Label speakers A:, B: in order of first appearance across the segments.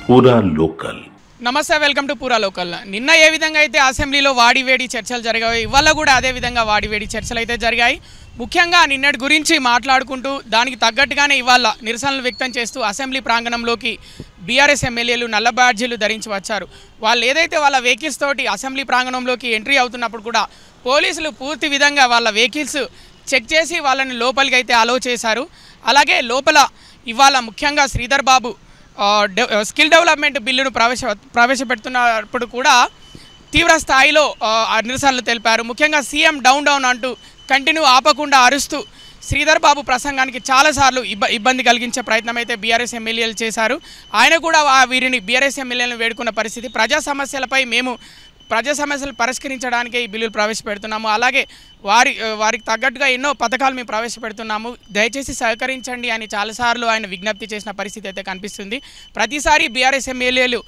A: పూరా లోకల్.
B: నమస్తే, welcome to పూరా లోకల్. నిన్న ఏ విధంగా అయితే అసెంబ్లీలో వాడివేడి చర్చలు జరిగాయి, ఇవాళ కూడా అదే విధంగా వాడివేడి చర్చలు అయితే జరిగాయి. ముఖ్యంగా నిన్నటి గురించి మాట్లాడుకుంటూ దానికి తగ్గట్టుగానే ఇవాళ నిరసనలు వ్యక్తం చేస్తూ అసెంబ్లీ ప్రాంగణంలోకి బీఆర్ఎస్ ఎమ్మెల్యేలు నల్ల బ్యాడ్జీలు ధరించి వచ్చారు. వాళ్ళు ఏదైతే వాళ్ళ వెహికల్స్ తోటి అసెంబ్లీ ప్రాంగణంలోకి ఎంట్రీ అవుతున్నప్పుడు కూడా పోలీసులు పూర్తి విధంగా వాళ్ళ వెహికల్స్ చెక్ చేసి వాళ్ళని లోపలికి అయితే అలౌ చేశారు. అలాగే లోపల ఇవాళ ముఖ్యంగా శ్రీధర్ బాబు స్కిల్ డెవలప్మెంట్ బిల్లును ప్రవేశపెడుతున్నప్పుడు కూడా తీవ్ర స్థాయిలో నిరసనలు తెలిపారు. ముఖ్యంగా సీఎం డౌన్ అంటూ కంటిన్యూ ఆపకుండా అరుస్తూ శ్రీధర్ బాబు ప్రసంగానికి చాలాసార్లు ఇబ్బంది కలిగించే ప్రయత్నం అయితే బీఆర్ఎస్ ఎమ్మెల్యేలు చేశారు. ఆయన కూడా వీరిని బీఆర్ఎస్ ఎమ్మెల్యేలను వేడుకున్న పరిస్థితి. ప్రజా సమస్యలు పరిష్కరించడానికే ఈ బిల్లులు ప్రవేశపెడుతున్నాము. అలాగే వారికి తగ్గట్టుగా ఎన్నో పథకాలు మేము ప్రవేశపెడుతున్నాము, దయచేసి సహకరించండి అని చాలాసార్లు ఆయన విజ్ఞప్తి చేసిన పరిస్థితి అయితే కనిపిస్తుంది. ప్రతిసారి బీఆర్ఎస్ ఎమ్మెల్యేలు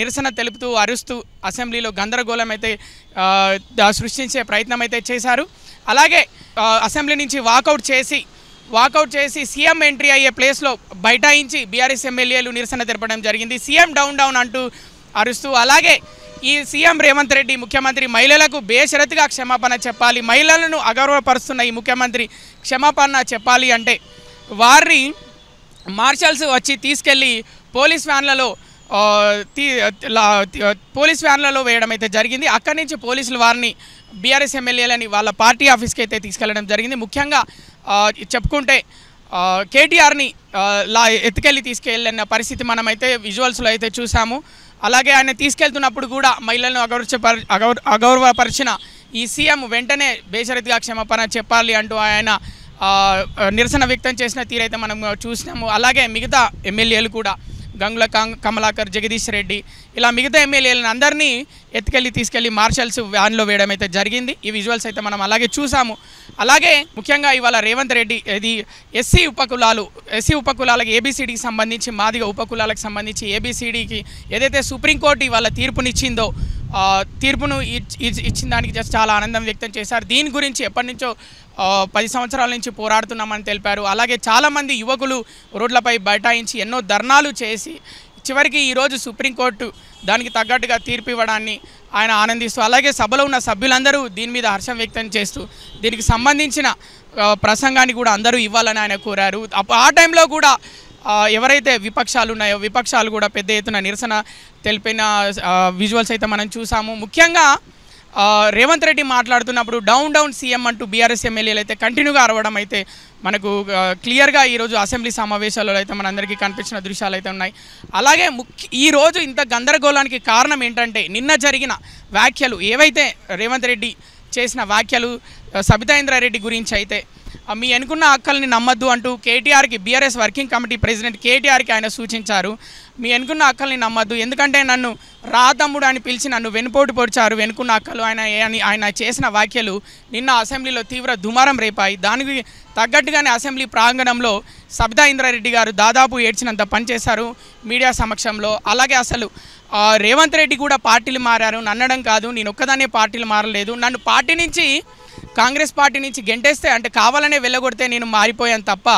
B: నిరసన తెలుపుతూ అరుస్తూ అసెంబ్లీలో గందరగోళం అయితే సృష్టించే ప్రయత్నం అయితే చేశారు. అలాగే అసెంబ్లీ నుంచి వాకౌట్ చేసి సీఎం ఎంట్రీ అయ్యే ప్లేస్లో బైఠాయించి బీఆర్ఎస్ ఎమ్మెల్యేలు నిరసన తెలపడం జరిగింది. సీఎం డౌన్ అంటూ అరుస్తూ, అలాగే ఈ సీఎం రేవంత్ రెడ్డి ముఖ్యమంత్రి మహిళలకు బేషరతుగా క్షమాపణ చెప్పాలి, మహిళలను అగౌరవపరుస్తున్న ఈ ముఖ్యమంత్రి క్షమాపణ చెప్పాలి అంటే వారిని మార్షల్స్ వచ్చి తీసుకెళ్ళి పోలీస్ వ్యాన్లలో వేయడం అయితే జరిగింది. అక్కడి నుంచి పోలీసులు వారిని బీఆర్ఎస్ ఎమ్మెల్యేలని వాళ్ళ పార్టీ ఆఫీస్కి అయితే తీసుకెళ్లడం జరిగింది. ముఖ్యంగా చెప్పుకుంటే కేటీఆర్ని ఎత్తుకెళ్ళి తీసుకెళ్ళిన పరిస్థితి మనమైతే విజువల్స్లో అయితే చూసాము. అలాగే ఆయన తీసుకెళ్తున్నప్పుడు కూడా మహిళలను అగౌరవపరిచిన ఈ సీఎం వెంటనే బేషరతుగా క్షమాపణ చెప్పాలి అంటూ ఆయన నిరసన వ్యక్తం చేసిన తీరైతే మనం చూసినాము. అలాగే మిగతా ఎమ్మెల్యేలు కూడా గంగుల కమలాకర్, జగదీష్ రెడ్డి, ఇలా మిగతా ఎమ్మెల్యేలను అందరినీ తీసుకెళ్లి మార్షల్స్ వ్యాన్లో వేయడం అయితే జరిగింది. ఈ విజువల్స్ అయితే మనం అలాగే చూసాము. అలాగే ముఖ్యంగా ఇవాళ రేవంత్ రెడ్డి ఇది ఎస్సీ ఉపకులాలకు ఏబిసిడికి సంబంధించి, మాదిగ ఉపకులాలకు సంబంధించి ఏబిసిడికి ఏదైతే సుప్రీంకోర్టు ఇవాళ తీర్పునిచ్చిందో తీర్పును ఇచ్చిన దానికి చాలా ఆనందం వ్యక్తం చేశారు. దీని గురించి ఎప్పటి నుంచో 10 సంవత్సరాల నుంచి పోరాడుతున్నామని తెలిపారు. అలాగే చాలామంది యువకులు రోడ్లపై బైఠాయించి ఎన్నో ధర్నాలు చేసి చివరికి ఈరోజు సుప్రీంకోర్టు దానికి తగ్గట్టుగా తీర్పు ఇవ్వడాన్ని ఆయన ఆనందిస్తూ, అలాగే సభలో ఉన్న సభ్యులందరూ దీని మీద హర్షం వ్యక్తం చేస్తూ దీనికి సంబంధించిన ప్రసంగాన్ని కూడా అందరూ ఇవ్వాలని ఆయన కోరారు. ఆ టైంలో కూడా ఎవరైతే విపక్షాలు ఉన్నాయో విపక్షాలు కూడా పెద్ద ఎత్తున నిరసన తెలిపిన విజువల్స్ అయితే మనం చూసాము. ముఖ్యంగా రేవంత్ రెడ్డి మాట్లాడుతున్నప్పుడు డౌన్ సీఎం అంటూ బీఆర్ఎస్ ఎమ్మెల్యేలు అయితే కంటిన్యూగా అరవడం అయితే మనకు క్లియర్గా ఈరోజు అసెంబ్లీ సమావేశాలలో అయితే మనందరికీ కనిపించిన దృశ్యాలు అయితే ఉన్నాయి. అలాగే ఈరోజు ఇంత గందరగోళానికి కారణం ఏంటంటే నిన్న జరిగిన వ్యాఖ్యలు ఏవైతే రేవంత్ రెడ్డి చేసిన వ్యాఖ్యలు సబితా ఇంద్రారెడ్డి గురించి అయితే మీ ఎన్నుకున్న అక్కల్ని నమ్మద్దు అంటూ కేటీఆర్కి, బీఆర్ఎస్ వర్కింగ్ కమిటీ ప్రెసిడెంట్ కేటీఆర్కి ఆయన సూచించారు. మీ ఎన్నుకున్న అక్కల్ని నమ్మద్దు, ఎందుకంటే నన్ను రా తమ్ముడు అని పిలిచి నన్ను వెనుపోటు పొడిచారు వెనుకున్న అక్కలు ఆయన చేసిన వ్యాఖ్యలు నిన్న అసెంబ్లీలో తీవ్ర దుమారం రేపాయి. దానికి తగ్గట్టుగానే అసెంబ్లీ ప్రాంగణంలో సబితా ఇంద్రారెడ్డి గారు దాదాపు ఏడ్చినంత పనిచేశారు మీడియా సమక్షంలో. అలాగే అసలు రేవంత్ రెడ్డి కూడా పార్టీలు మారారు, నన్నడం కాదు, నేను ఒక్కదానే పార్టీలు మారలేదు, నన్ను పార్టీ నుంచి కాంగ్రెస్ పార్టీ నుంచి గెంటేస్తే అంటే కావాలనే వెళ్ళగొడితే నేను మారిపోయాను తప్ప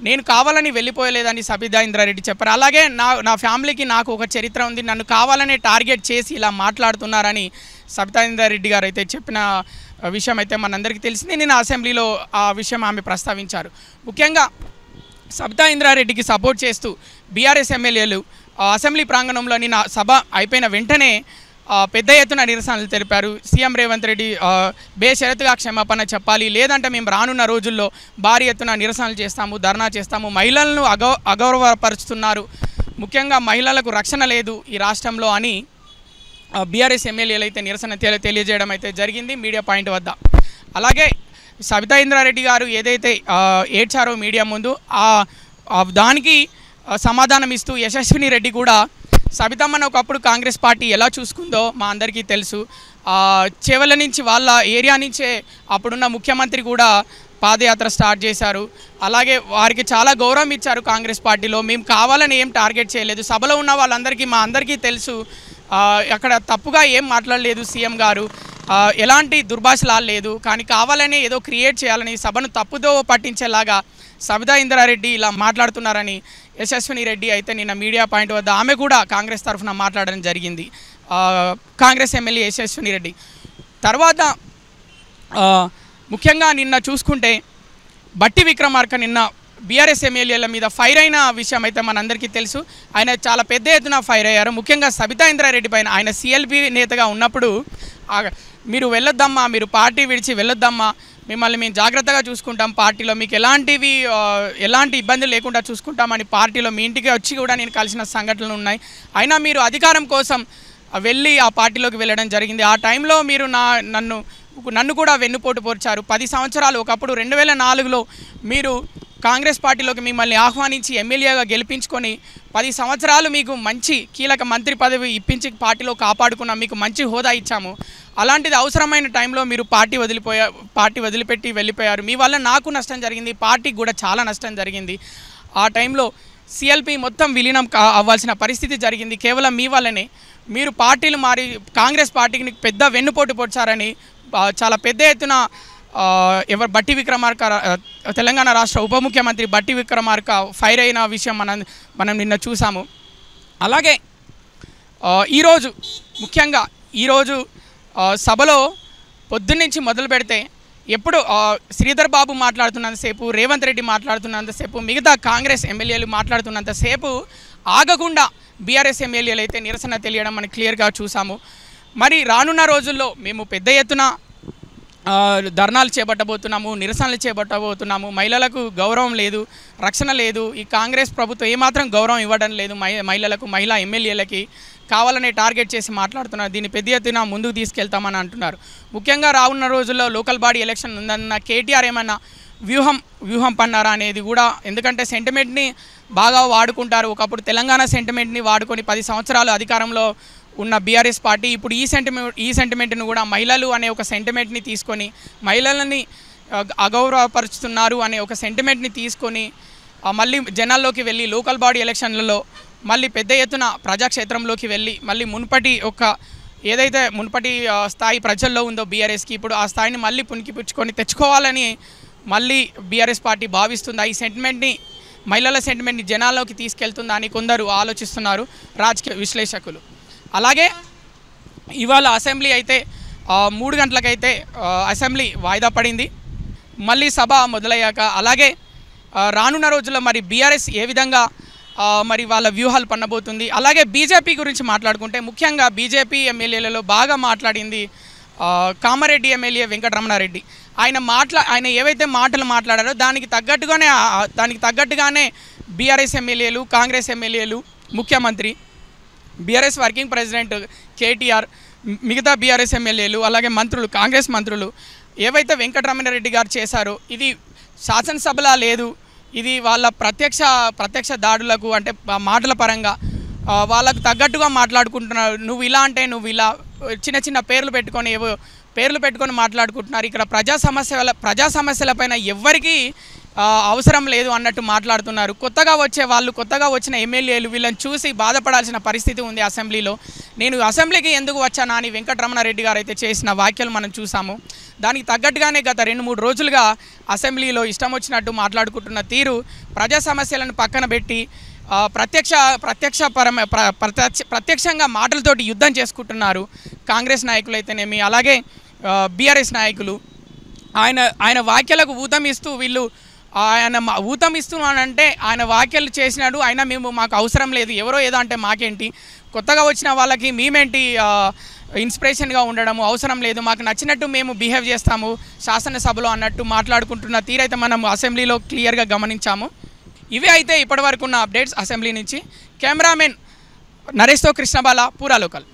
B: నేను కావాలని వెళ్ళిపోయలేదని సబితా ఇంద్రారెడ్డి చెప్పారు. అలాగే నా ఫ్యామిలీకి నాకు ఒక చరిత్ర ఉంది, నన్ను కావాలనే టార్గెట్ చేసి ఇలా మాట్లాడుతున్నారని సబితా ఇంద్రారెడ్డి గారు అయితే చెప్పిన విషయం అయితే మనందరికీ తెలిసింది. నిన్న అసెంబ్లీలో ఆ విషయం ఆమె ప్రస్తావించారు. ముఖ్యంగా సబితా ఇంద్రారెడ్డికి సపోర్ట్ చేస్తూ బీఆర్ఎస్ ఎమ్మెల్యేలు అసెంబ్లీ ప్రాంగణంలో నిన్న సభ అయిపోయిన వెంటనే పెద్ద ఎత్తున నిరసనలు తెలిపారు. సీఎం రేవంత్ రెడ్డి బేషరతుగా క్షమాపణ చెప్పాలి, లేదంటే మేము రానున్న రోజుల్లో భారీ ఎత్తున నిరసనలు చేస్తాము, ధర్నా చేస్తాము, మహిళలను అగౌరవపరుస్తున్నారు, ముఖ్యంగా మహిళలకు రక్షణ లేదు ఈ రాష్ట్రంలో అని బీఆర్ఎస్ ఎమ్మెల్యేలు అయితే నిరసన తెలియజేయడం అయితే జరిగింది మీడియా పాయింట్ వద్ద. అలాగే సబితా ఇంద్రారెడ్డి గారు ఏదైతే ఏడ్చారో మీడియా ముందు దానికి సమాధానం ఇస్తూ యశస్విని రెడ్డి కూడా సబితమ్మను ఒకప్పుడు కాంగ్రెస్ పార్టీ ఎలా చూసుకుందో మా అందరికీ తెలుసు, చెవల నుంచి వాళ్ళ ఏరియా నుంచే అప్పుడున్న ముఖ్యమంత్రి కూడా పాదయాత్ర స్టార్ట్ చేశారు, అలాగే వారికి చాలా గౌరవం ఇచ్చారు కాంగ్రెస్ పార్టీలో, మేము కావాలని ఏం టార్గెట్ చేయలేదు, సభలో ఉన్న వాళ్ళందరికీ మా అందరికీ తెలుసు, అక్కడ తప్పుగా ఏం మాట్లాడలేదు సీఎం గారు, ఎలాంటి దుర్భాషలాలు లేదు, కానీ కావాలని ఏదో క్రియేట్ చేయాలని సభను తప్పుదో పట్టించేలాగా సబితా ఇంద్రారెడ్డి ఇలా మాట్లాడుతున్నారని యశస్విని రెడ్డి అయితే నిన్న మీడియా పాయింట్ వద్ద ఆమె కూడా కాంగ్రెస్ తరఫున మాట్లాడడం జరిగింది. కాంగ్రెస్ ఎమ్మెల్యే యశస్విని రెడ్డి తర్వాత ముఖ్యంగా నిన్న చూసుకుంటే బట్టి విక్రమార్క నిన్న బీఆర్ఎస్ ఎమ్మెల్యేల మీద ఫైర్ అయిన విషయం అయితే మనందరికీ తెలుసు. ఆయన చాలా పెద్ద ఎత్తున ఫైర్ అయ్యారు. ముఖ్యంగా సబితా ఇంద్రారెడ్డి పైన ఆయన సిఎల్పి నేతగా ఉన్నప్పుడు మీరు వెళ్ళొద్దమ్మా, మీరు పార్టీ విడిచి వెళ్ళొద్దమ్మా, మిమ్మల్ని మేము జాగ్రత్తగా చూసుకుంటాం, పార్టీలో మీకు ఎలాంటి ఇబ్బందులు లేకుండా చూసుకుంటామని పార్టీలో మీ ఇంటికి వచ్చి కూడా నేను కలిసిన సంఘటనలు ఉన్నాయి. అయినా మీరు అధికారం కోసం వెళ్ళి ఆ పార్టీలోకి వెళ్ళడం జరిగింది. ఆ టైంలో మీరు నన్ను కూడా వెన్నుపోటు పొడిచారు. 10 సంవత్సరాలు ఒకప్పుడు 2004లో మీరు కాంగ్రెస్ పార్టీలోకి మిమ్మల్ని ఆహ్వానించి ఎమ్మెల్యేగా గెలిపించుకొని 10 సంవత్సరాలు మీకు మంచి కీలక మంత్రి పదవి ఇప్పించి పార్టీలో కాపాడుకున్నాం, మీకు మంచి హోదా ఇచ్చాము. అలాంటిది అవసరమైన టైంలో మీరు పార్టీ వదిలిపెట్టి వెళ్ళిపోయారు. మీ వల్ల నాకు నష్టం జరిగింది, పార్టీకి కూడా చాలా నష్టం జరిగింది. ఆ టైంలో సిఎల్పి మొత్తం విలీనం అవ్వాల్సిన పరిస్థితి జరిగింది కేవలం మీ వల్లనే. మీరు పార్టీలు మారి కాంగ్రెస్ పార్టీకి పెద్ద వెన్నుపోటు పొడిచారని చాలా పెద్ద ఎత్తున బట్టి విక్రమార్క తెలంగాణ రాష్ట్ర ఉప ముఖ్యమంత్రి బట్టి విక్రమార్క ఫైర్ అయిన విషయం మనం నిన్న చూసాము. అలాగే ముఖ్యంగా ఈరోజు సభలో పొద్దున్నుంచి మొదలు పెడితే ఎప్పుడు శ్రీధర్ బాబు మాట్లాడుతున్నంతసేపు, రేవంత్ రెడ్డి మాట్లాడుతున్నంతసేపు, మిగతా కాంగ్రెస్ ఎమ్మెల్యేలు మాట్లాడుతున్నంతసేపు ఆగకుండా బీఆర్ఎస్ ఎమ్మెల్యేలు అయితే నిరసన తెలియడం మనం క్లియర్గా చూసాము. మరి రానున్న రోజుల్లో మేము పెద్ద ఎత్తున ధర్నాలు చేపట్టబోతున్నాము, నిరసనలు చేపట్టబోతున్నాము. మహిళలకు గౌరవం లేదు, రక్షణ లేదు. ఈ కాంగ్రెస్ ప్రభుత్వం ఏమాత్రం గౌరవం ఇవ్వడం లేదు మహిళలకు, మహిళా ఎమ్మెల్యేలకి. కావాలనే టార్గెట్ చేసి మాట్లాడుతున్నారు. దీన్ని పెద్ద ఎత్తున ముందుకు తీసుకెళ్తామని అంటున్నారు. ముఖ్యంగా రానున్న రోజుల్లో లోకల్ బాడీ ఎలక్షన్ ఉందన్న కేటీఆర్ ఏమన్నా వ్యూహం పన్నారా అనేది కూడా, ఎందుకంటే సెంటిమెంట్ని బాగా వాడుకుంటారు. ఒకప్పుడు తెలంగాణ సెంటిమెంట్ని వాడుకొని 10 సంవత్సరాలు అధికారంలో ఉన్న బీఆర్ఎస్ పార్టీ ఇప్పుడు ఈ సెంటిమెంట్ను కూడా మహిళలు అనే ఒక సెంటిమెంట్ని తీసుకొని మహిళలని అగౌరవపరుస్తున్నారు అనే ఒక సెంటిమెంట్ని తీసుకొని మళ్ళీ జనాల్లోకి వెళ్ళి లోకల్ బాడీ ఎలక్షన్లలో మళ్ళీ పెద్ద ఎత్తున ప్రజాక్షేత్రంలోకి వెళ్ళి మళ్ళీ ఏదైతే మునుపటి స్థాయి ప్రజల్లో ఉందో బీఆర్ఎస్కి ఇప్పుడు ఆ స్థాయిని మళ్ళీ పుణికిపుచ్చుకొని తెచ్చుకోవాలని మళ్ళీ బీఆర్ఎస్ పార్టీ భావిస్తుందా? ఈ సెంటిమెంట్ని, మహిళల సెంటిమెంట్ని జనాల్లోకి తీసుకెళ్తుందా అని కొందరు ఆలోచిస్తున్నారు రాజకీయ విశ్లేషకులు. అలాగే ఇవాళ అసెంబ్లీ అయితే 3 గంటలకైతే అసెంబ్లీ వాయిదా పడింది. మళ్ళీ సభ మొదలయ్యాక అలాగే రానున్న రోజుల్లో మరి బీఆర్ఎస్ ఏ విధంగా మరి వాళ్ళ వ్యూహాలు పన్నబోతుంది. అలాగే బీజేపీ గురించి మాట్లాడుకుంటే ముఖ్యంగా బీజేపీ ఎమ్మెల్యేలలో బాగా మాట్లాడింది కామారెడ్డి ఎమ్మెల్యే వెంకటరమణారెడ్డి. ఆయన ఏవైతే మాటలు మాట్లాడారో దానికి తగ్గట్టుగానే బీఆర్ఎస్ ఎమ్మెల్యేలు, కాంగ్రెస్ ఎమ్మెల్యేలు, ముఖ్యమంత్రి, బీఆర్ఎస్ వర్కింగ్ ప్రెసిడెంట్ కేటీఆర్, మిగతా బీఆర్ఎస్ ఎమ్మెల్యేలు, అలాగే మంత్రులు, కాంగ్రెస్ మంత్రులు ఏవైతే వెంకటరమణారెడ్డి గారు చేశారో ఇది శాసనసభలా లేదు. ఇది వాళ్ళ ప్రత్యక్ష దాడులకు అంటే మాటల పరంగా వాళ్ళకు తగ్గట్టుగా మాట్లాడుకుంటున్నారు. నువ్వు ఇలా అంటే నువ్వు ఇలా చిన్న పేర్లు పెట్టుకొని మాట్లాడుకుంటున్నారు. ఇక్కడ ప్రజా సమస్యలపైన ఎవ్వరికీ అవసరం లేదు అన్నట్టు మాట్లాడుతున్నారు. కొత్తగా వచ్చిన ఎమ్మెల్యేలు వీళ్ళని చూసి బాధపడాల్సిన పరిస్థితి ఉంది అసెంబ్లీలో. నేను అసెంబ్లీకి ఎందుకు వచ్చానా అని వెంకటరమణారెడ్డి గారు అయితే చేసిన వ్యాఖ్యలు మనం చూసాము. దానికి తగ్గట్టుగానే గత 2-3 రోజులుగా అసెంబ్లీలో ఇష్టం వచ్చినట్టు మాట్లాడుకుంటున్న తీరు, ప్రజా సమస్యలను పక్కన పెట్టి ప్రత్యక్షంగా మాటలతోటి యుద్ధం చేసుకుంటున్నారు కాంగ్రెస్ నాయకులు అయితేనేమి, అలాగే బీఆర్ఎస్ నాయకులు. ఆయన వ్యాఖ్యలకు ఊతమిస్తూ ఆయన ఊతమిస్తున్నానంటే ఆయన వ్యాఖ్యలు చేసినాడు. అయినా మాకు అవసరం లేదు, ఎవరో ఏదో అంటే మాకేంటి, కొత్తగా వచ్చిన వాళ్ళకి మేమేంటి ఇన్స్పిరేషన్గా ఉండడము అవసరం లేదు, మాకు నచ్చినట్టు మేము బిహేవ్ చేస్తాము శాసనసభలో అన్నట్టు మాట్లాడుకుంటున్న తీరైతే మనం అసెంబ్లీలో క్లియర్గా గమనించాము. ఇవే అయితే ఇప్పటివరకు ఉన్న అప్డేట్స్ అసెంబ్లీ నుంచి. కెమెరామెన్ నరేష్తో కృష్ణబాల, పూరా లోకల్.